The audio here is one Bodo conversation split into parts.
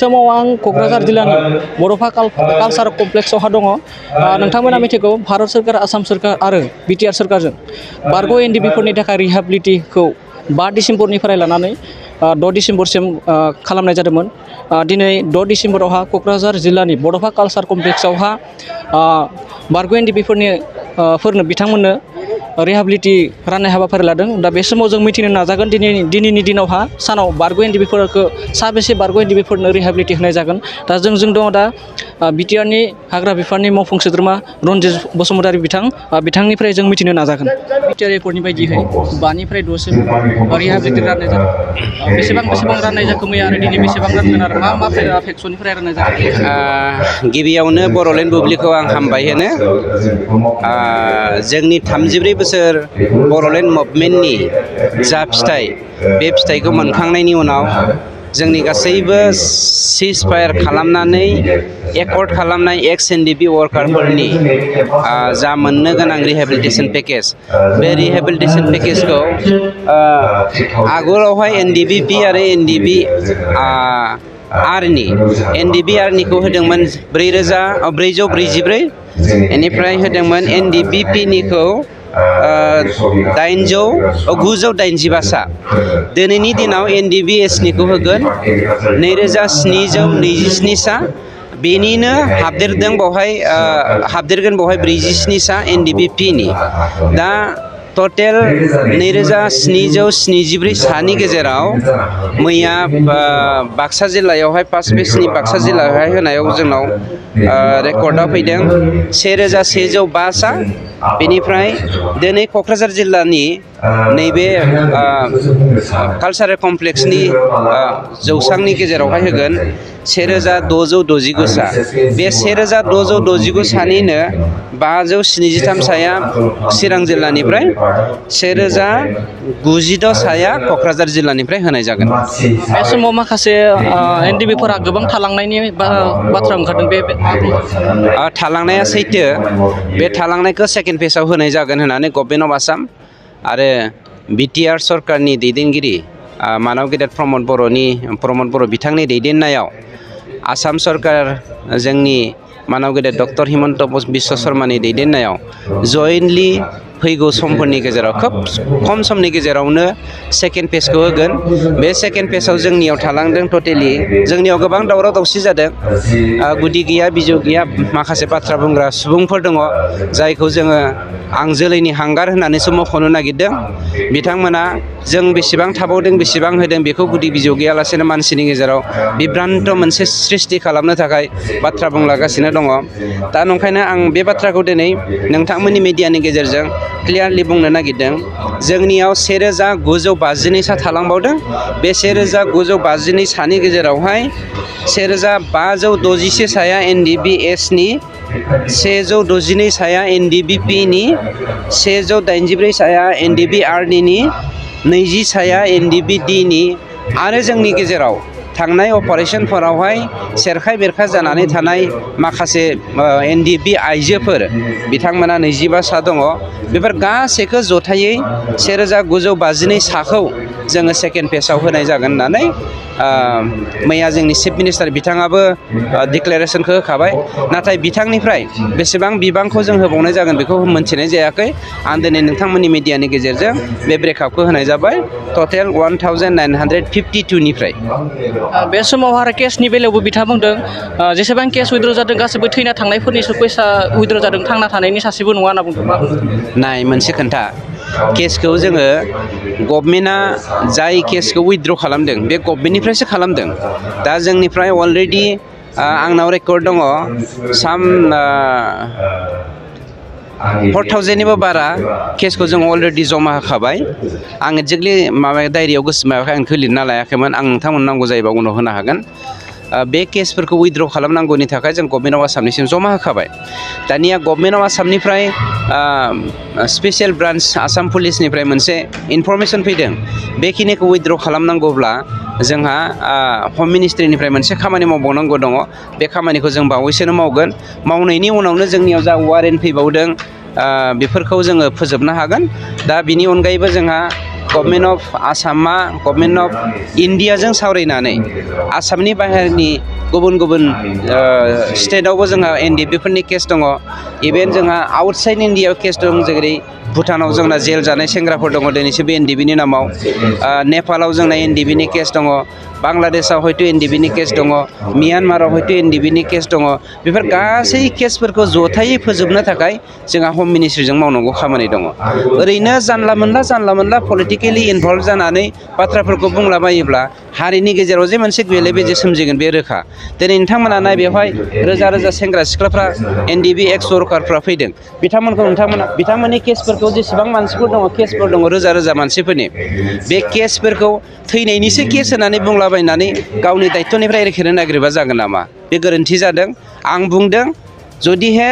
समाव आं क'क्राझार जिल्लानि बड'फा कालचार कमप्लेक्सआवहा दङ। नोंथांमोना मिथिगौ भारत सोरकार, आसाम सोरकार आरो बिटिआर सोरकारजों बारग' एनडिबिफोरनि थाखाय रिहेबिलिटिखौ 5 डिसेम्बरनिफ्राय लानानै 6 डिसेम्बरसिम खालामनाय जादोंमोन। दिनै 6 डिसेम्बरावहा क'क्राझार जिल्लानि बड'फा कालचार कमप्लेक्सआवहा बारग' एनडिबिफोरनो बिथांमोननो रिहेबिलिटि राननाय हाबाफारि लादों। दा बे समाव जों मिथिनो नाजागोन दिनैनि दिनावहा सानाव बारग' एनडिबिफोरखौ साबेसे बारग' एनडिबिफोरनो रिहेबिलिटि होनाय जागोन। दा जों दङ दा बिटिआरनि हाग्रा बिफाननि मावफुं सोद्रोमा रनजित बसुमतारी बिथांनिफ्राय जों मिथिनो नाजागोन। बिटिआर रिपर्टनि बायदियै 5निफ्राय 6सिम रिहेबिलिटि राननाय जादों। बेसेबां राननाय जाखो मैया आरो दिनै बेसेबां रानगोन आरो मा फेक्सननिफ्राय राननाय जादों? गिबियावनो बर'लेण्ड बुब्लिखौ आं हामबाय होनो। जोंनि 34 बोसोर बर'लेण्ड मुभमेन्टनि जा फिथाइ, बे फिथाइखौ मोनखांनायनि उनाव जोंनि गासैबो सिजफायार खालामनानै एकर्ड खालामनाय एक्स एनडिबि वार्कारफोरनि जा मोननो गोनां रिहेबिलिटेसन पेकेज, बे रिहेबिलिटेसन पेकेजखौ आगोलावहाय एनडिबिपि आरो एनडिबि एनडिबि आरनिखौ होदोंमोन 4,444, बेनिफ्राय होदोंमोन एनडिबिपिनिखौ 985 सा। दिनैनि दिनाव एनडिबिएसनिखौ होगोन 2,727 सा। बेनिनो हाबदेरगोन बेवहाय 47 सा एनडिबिपिनि। दा टटेल 2,774 सानि गेजेराव मैया बाक्सा जिल्लायावहाय 5 बेचनि बाक्सा जिल्लायावहाय होनायाव जोंनाव रेकर्डआव फैदों 1,105 सा। बेनिफ्राय दिनै क'क्राझार जिल्लानि नैबे कालचारेल कमप्लेक्सनि जौसांनि गेजेरावहाय होगोन 1,669 सा। बे 1,669 सानिनो 573 साया चिरां जिल्लानिफ्राय, 1,096 साया क'क्राझार जिल्लानिफ्राय होनाय जागोन। बे समाव माखासे एनडिबिफोरा गोबां थालांनायनि बाथ्रा ओंखारदों। बे थालांनाया सैथो। बे थालांनायखौ सेकेन्ड फेजआव होनाय जागोन होननानै गभर्नमेन्ट अफ आसाम आरो बिटिआर सरकारनि दैदेनगिरि मानव गेदेर प्रमद बर' बिथांनि दैदेननायाव आसाम सरकार, जोंनि मानव गेदेर डक्टर हिमन्त बिश्व शर्मानि दैदेननायाव जयेन्टलि फैगौ समफोरनि गेजेराव खोब खम समनि गेजेरावनो सेकेन्ड फेजखौ होगोन। बे सेकेन्ड फेजआव जोंनियाव थालांदों टटेलि, जोंनियाव गोबां दावराव दावसि जादों। गुदि गैया बिजौ गैया माखासे बाथ्रा बुंग्रा सुबुंफोर दङ, जायखौ जोङो आं जोलैनि हांगार होननानैसो मख'नो नागिरदों। बिथांमोना जों बेसेबां थाबावदों, बेसेबां होदों, बेखौ गुदि बिजौ गैयालासेनो मानसिनि गेजेराव बिभ्रान्त मोनसे सृष्टि खालामनो थाखाय बाथ्रा बुंलागासिनो दङ। दा नंखायनो आं बे बाथ्राखौ दिनै नोंथांमोननि मिडियानि गेजेरजों क्लियारलि बुंनो नागिरदों। जोंनियाव 1,952 सा थालांबावदों। बे 1,952 सानि गेजेरावहाय 1,561 साया एनडिबिएसनि, 162 साया एनडिबिपिनि, 184 साया एनडिबिआरनि, 20 साया एनडिबिडिनि आरो जोंनि गेजेराव थांनाय अपारेशनफोरावहाय सेरखाय बेरखाय जानानै थानाय माखासे एनडिबि आइजोफोर, बिथांमोना 25 सा दङ। बेफोर गासैखौ जथायै 1,952 साखौ जोङो सेकेन्ड फेजआव होनाय जागोन होननानै मैया जोंनि चिफ मिनिस्टार बिथाङाबो डिक्लेरेसनखौ होखाबाय। नाथाय बिथांनिफ्राय बेसेबां बिबांखौ जों होबावनाय जागोन बेखौ मोनथिनाय जायाखै। आं दिनै नोंथांमोननि मिडियानि गेजेरजों बे ब्रेकआपखौ होनाय जाबाय टटेल 1,952 निफ्राय। बे समाव आरो केसनि बेलायावबो बिथाङा बुंदों जेसेबां केस उइद्र' जादों गासैबो थैना थांनायफोरनिसो फैसा उइद्र' जादों, थांना थानायनि सासेबो नङा होनना बुंदों। नाय मोनसे खोन्था, केसखौ जोङो गभर्नमेन्टआ जाय केसखौ उइद्र' खालामदों बे गभर्नमेन्टनिफ्रायसो खालामदों। दा जोंनिफ्राय अलरेडि आंनाव रेकर्ड दङ 4,000निबो बारा केसखौ जों अलरेडि जमा होखाबाय। आं एक्जेक्टलि डायरियाव गोसो माबाखै, आं लिरना लायाखैमोन। आं नोंथांमोन नांगौ जायोबा उनाव होनो हागोन। बे केसफोरखौ उइद्र' खालामनांगौनि थाखाय जों गभर्नमेन्ट अफ आसामनिसिम जमा होखाबाय। दानिया गभर्नमेन्ट अफ आसामनिफ्राय स्पेसियेल ब्रान्च आसाम पुलिसनिफ्राय मोनसे इनफरमेसन फैदों, बेखिनिखौ उइद्र' खालामनांगौब्ला जोंहा हम मिनिस्ट्रिनिफ्राय मोनसे खामानि मावबावनांगौ दङ। बे खामानिखौ जों बावैसोनो मावगोन। मावनायनि उनावनो जोंनियाव जा वारेन्ट फैबावदों बेफोरखौ जोङो फोजोबनो हागोन। दा बिनि अनगायैबो जोंहा गभर्नमेन्ट अफ आसामा गभर्नमेन्ट अफ इन्डियाजों सावरायनानै आसामनि बाहेरनि गुबुन गुबुन स्टेटआवबो जोंहा एनडिपिफोरनि केस दङ इभेन जोंहा आउटसाइड इन्डियायाव केस दं जेरै भुटानाव जोंना जेल जानाय सेंग्राफोर दङ दिनैसो बे एनडिपिनि नामाव नेपालाव जोंना एनडिपिनि केस दङ बांलादेशआव हयथ' एनडिपिनि केस दङ म्यानमाराव हयथ' एनडिपिनि केस दङ बेफोर गासै केसफोरखौ जथायै फोजोबनो थाखाय जोंहा हम मिनिस्ट्रिजों मावनांगौ खामानि दङ ओरैनो जानला मोनला पलिटिकेलि इनभल्भ जानानै बाथ्राफोरखौ बुंलाबायोब्ला हारिनि गेजेराव जे मोनसे बेले बेजे सोमजिगोन बे रोखा दिनै नोंथांमोना नाय बेवहाय रोजा रोजा सेंग्रा सिख्लाफ्रा एनडिपि एक्स वर्कारफ्रा फैदों बिथांमोननि केसफोरखौ जेसेबां मानसिफोर दङ केसफोर दङ रोजा रोजा मानसिफोरनि बे केसफोरखौ थैनायनिसो केस होनानै बुंलाबायनानै गावनि दायित्वनिफ्राय एखेनो नागिरबा जागोन नामा बे गोरोन्थि जादों आं बुंदों जुदिहे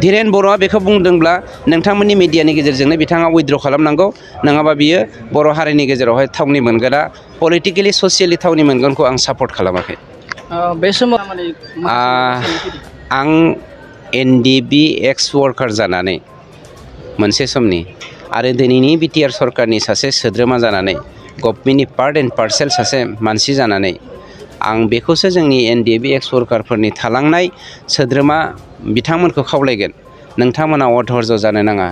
धीरेन बर'आ बेखौ बुंदोंब्ला नोंथांमोननि मिडियानि गेजेरजोंनो बिथाङा उइथड्र खालामनांगौ नङाबा बियो बर' हारिनि गेजेरावहाय थावनि मोनगोना पलिटिकेलि ससियेलि थावनि मोनगोनखौ आं सापर्ट खालामाखै बे समाव आं एनडिपि एक्स वर्कार जानानै मोनसे समनि आरो दिनैनि बिटिआर सरकारनि सासे सोद्रोमा जानानै गभर्नमेन्टनि पार्ट एन्ड पार्सेल सासे मानसि जानानै आं बेखौसो जोंनि एनडिपि एक्स वर्कारफोरनि थालांनाय सोद्रोमा बिथांमोनखौ खावलायगोन नोंथांमोना अधर्ज जानो नाङा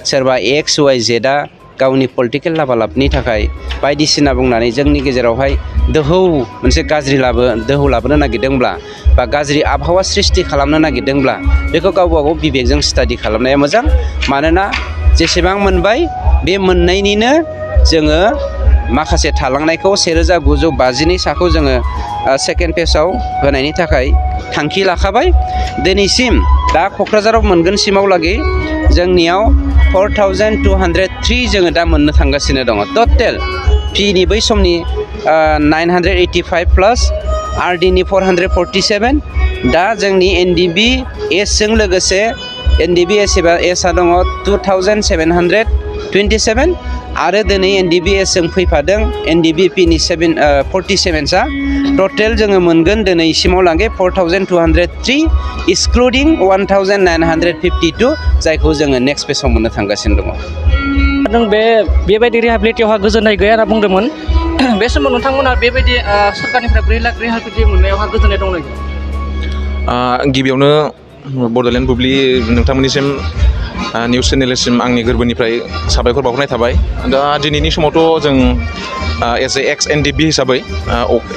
सोरबा एक्स वाइ जेडआ गावनि पलिटिकेल लाबालाबनि थाखाय बायदिसिना बुंनानै जोंनि गेजेरावहाय मोनसे दोहौ लाबोनो नागिरदोंब्ला बा गाज्रि आबहावा सृष्टि खालामनो नागिरदोंब्ला बेखौ गावबा गाव बिबेकजों स्टाडि खालामनाया मोजां मानोना जेसेबां मोनबाय बे मोननायनिनो जोङो माखासे थालांनायखौ 1950नि साखौ जोङो सेकेन्ड फेजआव होनायनि थाखाय थांखि लाखाबाय दिनैसिम दा क'क्राझाराव मोनगोन सिमावलागै जोंनियाव 4203 जोङो दा मोननो थांगासिनो दङ टटेल पिनि बै समनि 985 प्लास आरडिनि 447 दा जोंनि एनडिबि एसजों लोगोसे एनडिबि एसआ दङ 2727 आरो दिनै एनडिबि एसजों फैफादों एनडिबि पिनि 47सा टटेल जोङो मोनगोन दिनैसिमाव लागै 4203 एक्सक्लुडिं 1952 जायखौ जोङो नेक्स्ट फेजआव मोननो थांगासिनो दङ नों बेबायदि रिहाबिलिटियावहा गोजोननाय गैया होनना बुंदोंमोन बे समाव नोंथांमोना बेबायदि सरकारनिफ्राय 4 लाख रिहाबिलिटि मोननायावहा गोजोननाय दं नामा गिबियावनो बड'लेण्ड बुब्लि नोंथांमोननिसिम निउस चेनेलसिम आंनि गोरबोनिफ्राय साबायखर बावहरनाय थाबाय दा दिनैनि समावथ' जों एज ए एक्स एनडिपि हिसाबै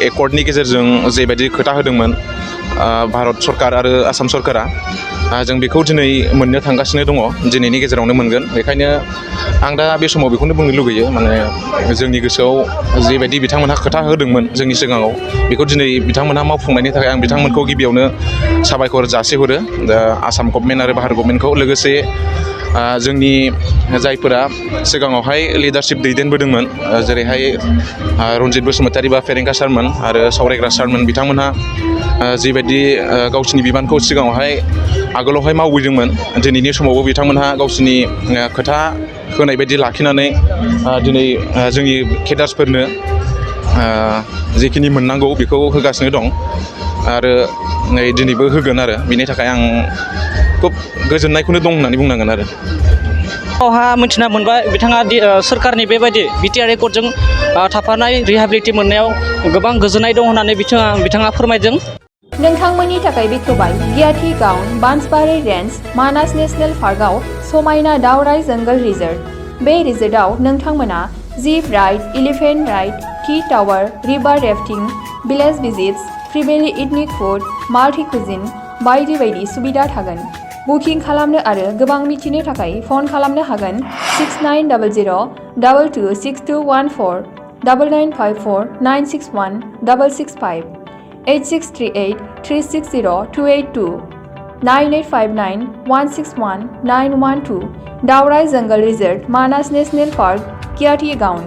एकर्डनि गेजेरजों जेबायदि खोथा होदोंमोन भारत सरकार आरो आसाम सरकारा जों बेखौ दिनै मोननो थांगासिनो दङ दिनैनि गेजेरावनो मोनगोन बेखायनो आं दा बे समाव बेखौनो बुंनो लुगैयो माने जोंनि गोसोआव जेबायदि बिथांमोनहा खोथा होदोंमोन जोंनि सिगाङाव बेखौ दिनै बिथांमोनहा मावफुंनायनि थाखाय आं बिथांमोनखौ गिबियावनो साबायखर जासिहरो दा आसाम गभर्नमेन्ट आरो भारत गभर्नमेन्टखौ लोगोसे जोंनि जायफोरा सिगाङावहाय लिडारशिप दैदेनबोदोंमोन जेरैहाय रनजित बसुमतारी बा फेरेंगा सारमोन आरो सावरायग्रा सारमोन बिथांमोनहा जिबायदि गावसिनि बिबानखौ सिगाङावहाय आगोलावहाय मावबोदोंमोन दिनैनि समावबो बिथांमोनहा गावसिनि खोथा होनाय बायदि लाखिनानै दिनै जोंनि केडार्सफोरनो जेखिनि मोननांगौ बेखौ होगासिनो दं आरो दिनैबो होगोन आरो बिनि थाखाय आं खुब गोजोननायखौनो दं होननानै बुंनांगोन आरो मिथिना मोनबाय बिथाङा सोरखारनि बेबायदि बिटिआर एकर्डजों थाफानाय रिहाबिलिटि मोननायाव गोबां गोजोननाय दं होननानै बिथाङा फोरमायदों नोंथांमोननि थाखाय बेखेवबाय गियाथि गाउन बांसबारि रेन्ज मानास नेशनेल पार्कआव समायना दावराइ जंगल रिजर्ट बे रिजर्टआव नोंथांमोना jeep ride elephant ride tea tower river rafting village visits फ्रिबेलि इथनिक फुड माल्टि कुजिन बायदि बायदि सुबिदा थागोन बुकिं खालामनो आरो गोबां मिथिनो थाखाय फन खालामनो हागोन 6900226214 9954961665 8638 360 282 9859 161 912 दावराइ जंगल रिजर्ट मानास नेशनेल पार्क कियाथि गाउन